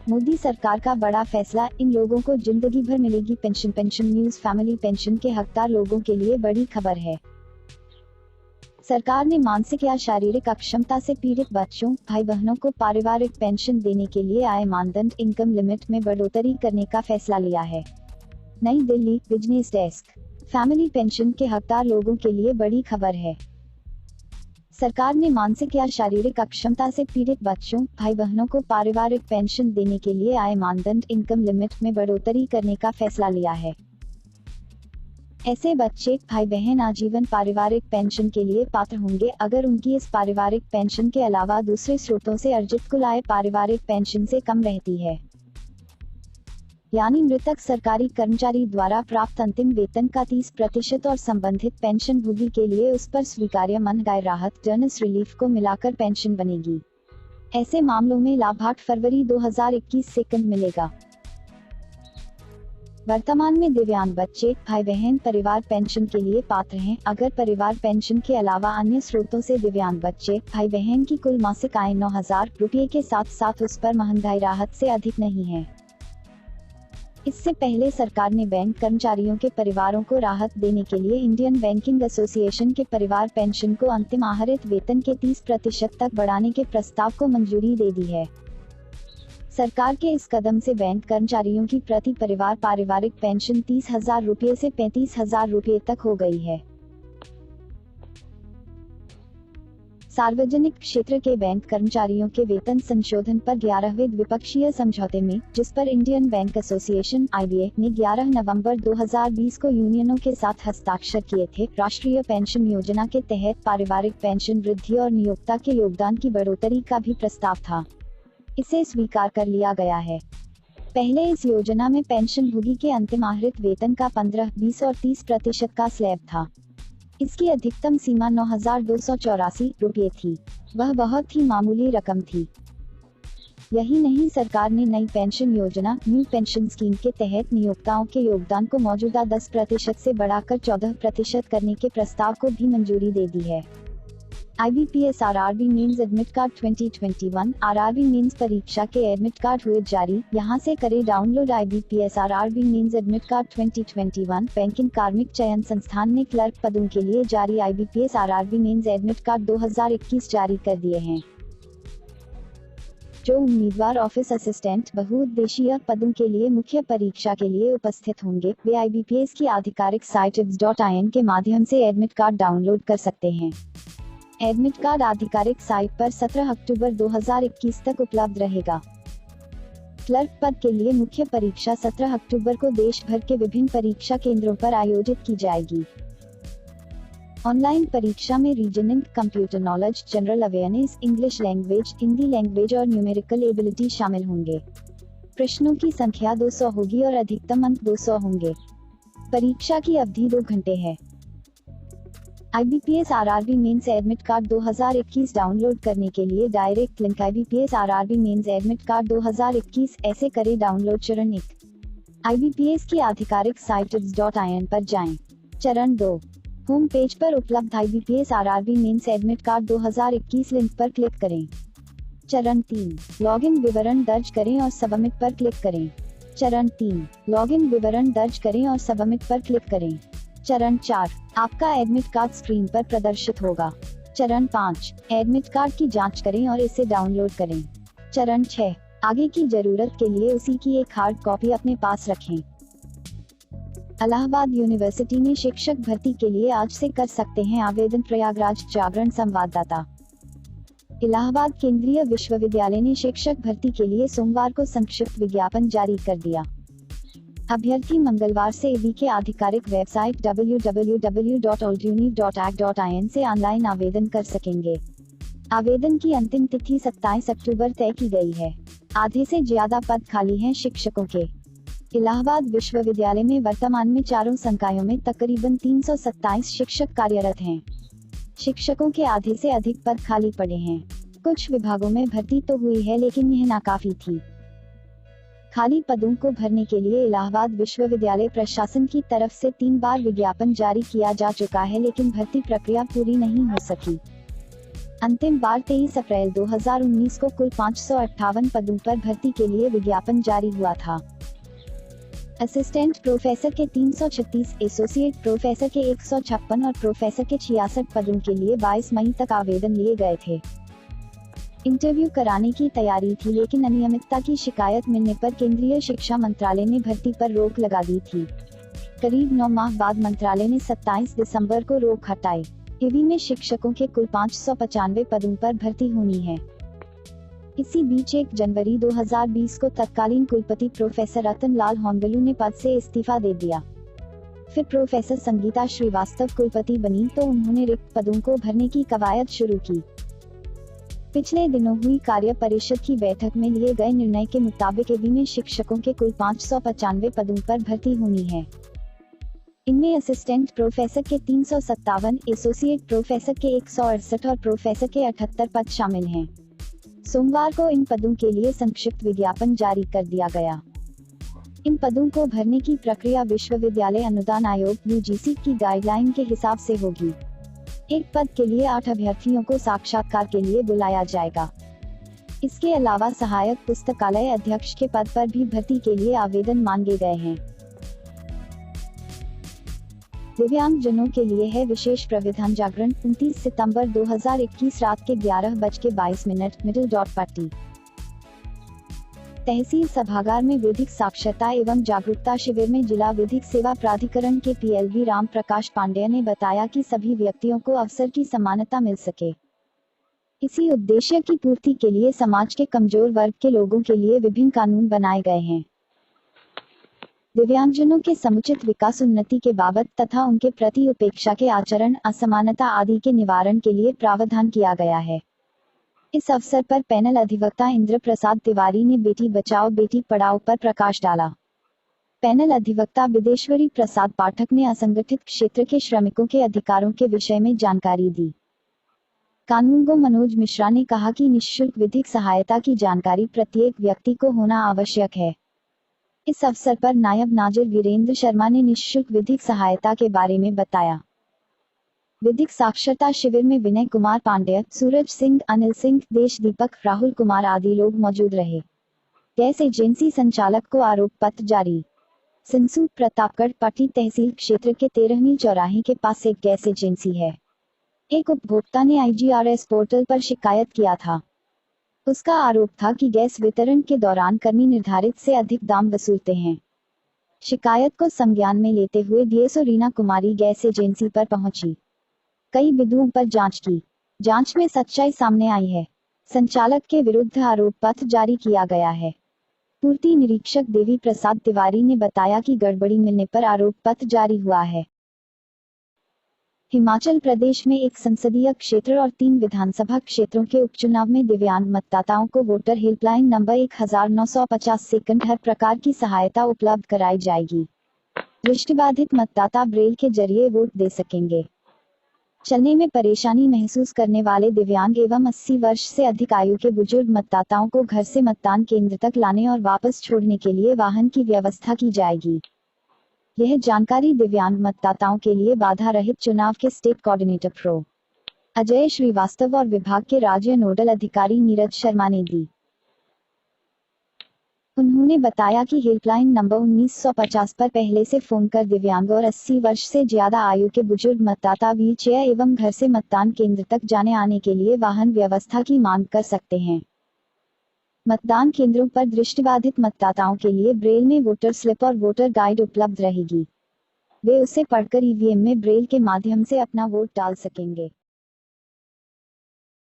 मोदी सरकार का बड़ा फैसला, इन लोगों को जिंदगी भर मिलेगी pension. Pension news family pension के हकदार लोगों के लिए बड़ी खबर है। सरकार ने मानसिक या शारीरिक अक्षमता से पीड़ित बच्चों, भाई बहनों को पारिवारिक पेंशन देने के लिए आय मानदंड इनकम लिमिट में बढ़ोतरी करने का फैसला लिया है। नई Delhi, business desk. Family pension के हकदार लोगों के लिए बड़ी खबर है। सरकार ने मानसिक या शारीरिक अक्षमता से पीड़ित बच्चों, भाई बहनों को पारिवारिक पेंशन देने के लिए आय मानदंड इनकम लिमिट में बढ़ोतरी करने का फैसला लिया है। ऐसे बच्चे, भाई बहन आजीवन पारिवारिक पेंशन के लिए पात्र होंगे अगर उनकी इस पारिवारिक पेंशन के अलावा दूसरे स्रोतों से अर्जित कुल आय पारिवारिक पेंशन से कम रहती है। यानी मृतक सरकारी कर्मचारी द्वारा प्राप्त अंतिम वेतन का 30% और संबंधित पेंशन भोगी के लिए उस पर स्वीकार्य महंगाई राहत जर्नस रिलीफ को मिलाकर पेंशन बनेगी। ऐसे मामलों में लाभ 8 फरवरी 2021 से कम मिलेगा। वर्तमान में दिव्यांग बच्चे, भाई बहन परिवार पेंशन के लिए पात्र हैं अगर परिवार पेंशन के अलावा अन्य स्रोतों से दिव्यांग बच्चे, भाई बहन की कुल मासिक आय 9,000 रुपये के साथ साथ उस पर महंगाई राहत से अधिक नहीं है। इससे पहले सरकार ने बैंक कर्मचारियों के परिवारों को राहत देने के लिए इंडियन बैंकिंग एसोसिएशन के परिवार पेंशन को अंतिम आहरित वेतन के 30% तक बढ़ाने के प्रस्ताव को मंजूरी दे दी है। सरकार के इस कदम से बैंक कर्मचारियों की प्रति परिवार पारिवारिक पेंशन 30,000 रुपये से 35,000 रुपये तक हो गई है। सार्वजनिक क्षेत्र के बैंक कर्मचारियों के वेतन संशोधन पर 11वें द्विपक्षीय समझौते में, जिस पर इंडियन बैंक एसोसिएशन (IBA) ने 11 नवंबर 2020 को यूनियनों के साथ हस्ताक्षर किए थे, राष्ट्रीय पेंशन योजना के तहत पारिवारिक पेंशन वृद्धि और नियोक्ता के योगदान की बढ़ोतरी का भी प्रस्ताव था। इसे स्वीकार कर लिया गया है। पहले इस योजना में पेंशन भोगी के अंतिम आहरित वेतन का 15, 20 और 30% का स्लैब था। इसकी अधिकतम सीमा 9,284 रुपये थी। वह बहुत ही मामूली रकम थी। यही नहीं, सरकार ने नई पेंशन योजना न्यू पेंशन स्कीम के तहत नियोक्ताओं के योगदान को मौजूदा 10% से बढ़ाकर 14% करने के प्रस्ताव को भी मंजूरी दे दी है। IBPS RRB mains admit card 2021 RRB mains परीक्षा के एडमिट कार्ड हुए जारी। यहां से करें download IBPS RRB mains admit card 2021। Banking कार्मिक चयन संस्थान ने क्लर्क पदों के लिए जारी IBPS RRB mains admit card 2021 जारी कर दिए हैं। जो उम्मीदवार ऑफिस असिस्टेंट बहुउद्देशीय पदों के लिए मुख्य परीक्षा के लिए उपस्थित होंगे, वे IBPS की आधिकारिक साइट ibs.in के माध्यम से एडमिट कार्ड डाउनलोड कर सकते हैं। एडमिट कार्ड आधिकारिक साइट पर 17 अक्टूबर 2021 तक उपलब्ध रहेगा। क्लर्क पद के लिए मुख्य परीक्षा 17 अक्टूबर को देश भर के विभिन्न परीक्षा केंद्रों पर आयोजित की जाएगी। ऑनलाइन परीक्षा में reasoning, computer knowledge, general awareness, English language, Hindi language और न्यूमेरिकल एबिलिटी शामिल होंगे। प्रश्नों की संख्या 200 होगी और अधिकतम अंक 200 होंगे। परीक्षा की अवधि 2 घंटे है। IBPS RRB mains admit card 2021 download करने के लिए direct link IBPS RRB mains admit card 2021 ऐसे करें डाउनलोड। चरण 1, IBPS की आधिकारिक साइट ibs.in पर जाएं। चरण 2, होम पेज पर उपलब्ध IBPS RRB mains admit card 2021 link पर क्लिक करें। चरण 3, लॉगिन विवरण दर्ज करें और सबमिट पर क्लिक करें। चरण 3, लॉगिन विवरण दर्ज करें और सबमिट पर क्लिक करें। चरण 4, आपका एडमिट कार्ड स्क्रीन पर प्रदर्शित होगा। चरण 5, एडमिट कार्ड की जांच करें और इसे डाउनलोड करें। चरण 6, आगे की जरूरत के लिए उसी की एक हार्ड कॉपी अपने पास रखें। इलाहाबाद यूनिवर्सिटी में शिक्षक भर्ती के लिए आज से कर सकते हैं आवेदन। प्रयागराज जागरण संवाददाता। इलाहाबाद केंद्रीय विश्वविद्यालय ने शिक्षक भर्ती के लिए सोमवार को संक्षिप्त विज्ञापन जारी कर दिया। अभ्यर्थी मंगलवार से IBI के आधिकारिक वेबसाइट www.olduni.ac.in से ऑनलाइन आवेदन कर सकेंगे। आवेदन की अंतिम तिथि 27 अक्टूबर तय की गई है। आधे से ज्यादा पद खाली हैं शिक्षकों के। इलाहाबाद विश्वविद्यालय में वर्तमान में चारों संकायों में तकरीबन 327 शिक्षक कार्यरत हैं। शिक्षकों के आधे से अधिक पद खाली पड़े हैं। कुछ विभागों में भर्ती तो हुई है लेकिन यह नाकाफी थी। खाली पदों को भरने के लिए इलाहाबाद विश्वविद्यालय प्रशासन की तरफ से 3 बार विज्ञापन जारी किया जा चुका है लेकिन भर्ती प्रक्रिया पूरी नहीं हो सकी। अंतिम बार 23 अप्रैल 2019 को कुल 558 पदों पर भर्ती के लिए विज्ञापन जारी हुआ था। असिस्टेंट प्रोफेसर के 336, एसोसिएट प्रोफेसर के 156 और प्रोफेसर के 66 पदों के लिए 22 मई तक आवेदन लिए गए थे। इंटरव्यू कराने की तैयारी थी, लेकिन अनियमितता की शिकायत मिलने पर केंद्रीय शिक्षा मंत्रालय ने भर्ती पर रोक लगा दी थी। करीब 9 माह बाद मंत्रालय ने 27 दिसंबर को रोक हटाई। ईवी में शिक्षकों के कुल 595 पदों पर भर्ती होनी है। इसी बीच 1 जनवरी 2020 को तत्कालीन कुलपति प्रोफेसर रतन लाल होंगलू ने पद से इस्तीफा दे दिया। फिर प्रोफेसर संगीता श्रीवास्तव कुलपति बनी तो उन्होंने रिक्त पदों को भरने की कवायद शुरू की। पिछले दिनों हुई कार्य परिषद की बैठक में लिए गए निर्णय के मुताबिक ईवी में शिक्षकों के कुल 595 पदों पर भर्ती होनी है। इनमें असिस्टेंट प्रोफेसर के 357, एसोसिएट प्रोफेसर के 168 और प्रोफेसर के 78 पद शामिल हैं। सोमवार को इन पदों के लिए संक्षिप्त विज्ञापन जारी कर दिया गया। इन पदों को भरने की प्रक्रिया विश्वविद्यालय अनुदान आयोग (यूजीसी) की गाइडलाइन के हिसाब से होगी। एक पद के लिए 8 अभ्यर्थियों को साक्षात्कार के लिए बुलाया जाएगा। इसके अलावा सहायक पुस्तकालय अध्यक्ष के पद पर भी भर्ती के लिए आवेदन मांगे गए हैं। दिव्यांग जनों के लिए है विशेष प्रावधान। जागरण 29 सितंबर 2021 रात के 11:22 मिडल.पट्टी तहसील सभागार में विधिक साक्षरता एवं जागरूकता शिविर में जिला विधिक सेवा प्राधिकरण के पीएलवी राम प्रकाश पांडेय ने बताया कि सभी व्यक्तियों को अवसर की समानता मिल सके। इसी उद्देश्य की पूर्ति के लिए समाज के कमजोर वर्ग के लोगों के लिए विभिन्न कानून बनाए गए हैं। दिव्यांगजनों के समुचित विकास, उन्नति के बाबत तथा उनके प्रति उपेक्षा के आचरण, असमानता आदि के निवारण के लिए प्रावधान किया गया है। इस अवसर पर पैनल अधिवक्ता इंद्र प्रसाद तिवारी ने बेटी बचाओ बेटी पढ़ाओ पर प्रकाश डाला। पैनल अधिवक्ता विदेश्वरी प्रसाद पाठक ने असंगठित क्षेत्र के श्रमिकों के अधिकारों के विषय में जानकारी दी। कानूनगो मनोज मिश्रा ने कहा कि निःशुल्क विधिक सहायता की जानकारी प्रत्येक व्यक्ति को होना आवश्यक है। इस अवसर पर नायब नाजिर वीरेंद्र शर्मा ने निःशुल्क विधिक सहायता के बारे में बताया। विधिक साक्षरता शिविर में विनय कुमार पांडेय, सूरज सिंह, अनिल सिंह, देश दीपक, राहुल कुमार आदि लोग मौजूद रहे। गैस एजेंसी संचालक को आरोप पत्र जारी। सिंसू प्रतापगढ़ पट्टी तहसील क्षेत्र के 13वीं चौराहे के पास एक गैस एजेंसी है। एक उपभोक्ता ने IGRS पोर्टल पर शिकायत किया था। उसका आरोप था कि गैस वितरण के दौरान कर्मी निर्धारित से अधिक दाम वसूलते हैं। शिकायत को संज्ञान में लेते हुए DSO रीना कुमारी गैस एजेंसी पर पहुंची। कई बिंदुओं पर जांच की। जांच में सच्चाई सामने आई है। संचालक के विरुद्ध आरोप पत्र जारी किया गया है। पूर्ति निरीक्षक देवी प्रसाद तिवारी ने बताया कि गड़बड़ी मिलने पर आरोप पत्र जारी हुआ है। हिमाचल प्रदेश में एक संसदीय क्षेत्र और 3 विधानसभा क्षेत्रों के उपचुनाव में दिव्यांग मतदाताओं को वोटर हेल्पलाइन नंबर 1950 सेकंड हर प्रकार की सहायता उपलब्ध कराई जाएगी। दृष्टिबाधित मतदाता ब्रेल के जरिए वोट दे सकेंगे। चलने में परेशानी महसूस करने वाले दिव्यांग एवं 80 वर्ष से अधिक आयु के बुजुर्ग मतदाताओं को घर से मतदान केंद्र तक लाने और वापस छोड़ने के लिए वाहन की व्यवस्था की जाएगी। यह जानकारी दिव्यांग मतदाताओं के लिए बाधा रहित चुनाव के स्टेट कोऑर्डिनेटर प्रो. अजय श्रीवास्तव और विभाग के राज्य नोडल अधिकारी नीरज शर्मा ने दी। उन्होंने बताया कि हेल्पलाइन नंबर 1950 पर पहले से फोन कर दिव्यांग और 80 वर्ष से ज्यादा आयु के बुजुर्ग मतदाता व्हीलचेयर एवं घर से मतदान केंद्र तक जाने आने के लिए वाहन व्यवस्था की मांग कर सकते हैं। मतदान केंद्रों पर दृष्टिबाधित मतदाताओं के लिए ब्रेल में वोटर स्लिप और वोटर गाइड उपलब्ध रहेगी। वे उसे पढ़कर ईवीएम में ब्रेल के माध्यम से अपना वोट डाल सकेंगे।